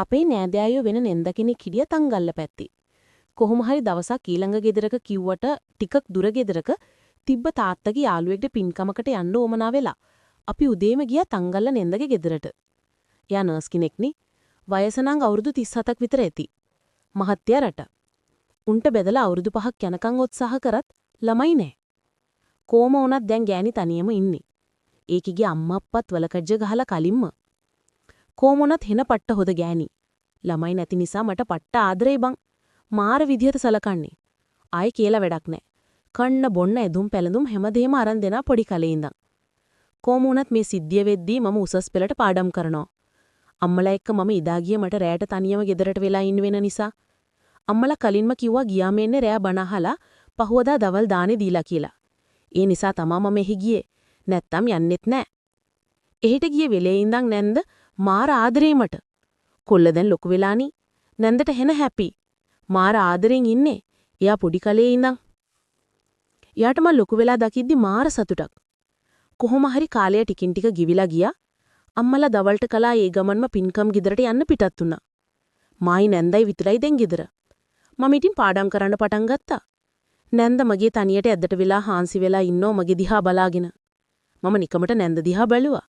අපේ නෑදෑයෝ වෙන නෙන්ද කෙනෙක් හිටිය තංගල්ල පැත්තේ. කොහොම හරි දවසක් ඊළඟ ගෙදරක කිව්වට ටිකක් දුර ගෙදරක තිබ්බ තාත්තගේ යාළුවෙක්ට පින්කමකට යන්න ඕමනා වෙලා. අපි උදේම ගියා තංගල්ල නෙන්දගේ ගෙදරට. එයා නර්ස් කෙනෙක්නේ. වයස නම් අවුරුදු 37ක් විතර ඇති. මහත්ය රට. උන්ට බෙදලා අවුරුදු 5ක් යනකම් උත්සාහ කරත් ළමයි නෑ. කොහොම වුණත් දැන් ගෑණි තනියම ඉන්නේ. ඒකිගේ අම්මා අප්පත් වලකජ්ජ ගහලා කලින්ම. කොහොම වුණත් හෙන පට්ට හොද ගෑණි. ළමයි නැති නිසා මට පට්ට ආදරේ බං. මාර විදියට සලකන්නේ. ආයි කියලා වැඩක් නෑ. කන්න බොන්න ඇදුම් පැළඳුම් හැමදේම අරන් දෙනා පොඩි කලේ ඉඳන්. කොහොම වුණත් මේ සිද්ධිය වෙද්දී මම උසස් පෙළට පාඩම් කරනවා. අම්මලා එක්ක මම ඉදා ගිය මට රැයට තනියම ගෙදරට වෙලා ඉන්න වෙන නිසා. අම්මලා කලින්ම කිව්වා ගියාම එන්නේ රෑ බණ අහලා පහුවදා දවල් දානේ දීලා කියලා. ඒ නිසා තමා මම එහි ගියේ. නැත්තම් යන්නෙත් නෑ. එහෙට ගියේ වෙලේ ඉඳන් නැන්ද මාර ආදරේ මට. කොල්ල දැන් ලොකු වෙලානි. නැන්දට හෙන හැපි. මාර ආදරෙන් ඉන්නේ. එයා පොඩි කලේ ඉඳන්. එයාට මම ලොකු වෙලා දකිද්දි මාර සතුටක්. කොහොම හරි කාලය ටිකින් ටික ගිවිලා ගියා. අම්මලා දවල්ට කලා ඒ ගමන්ම පින්කම් ගෙදරට යන්න පිටත් වුණා. මායි නැන්දයි විතරයි දැන් ගෙදර. මම ඉතින් පාඩම් කරන්න පටන් ගත්තා. නැන්ද මගේ තනියට ඇද්දට වෙලා හාන්සි වෙලා ඉන්නෝ මගේ දිහා බලාගෙන. මම නිකමට නැන්ද දිහා බැලුවා.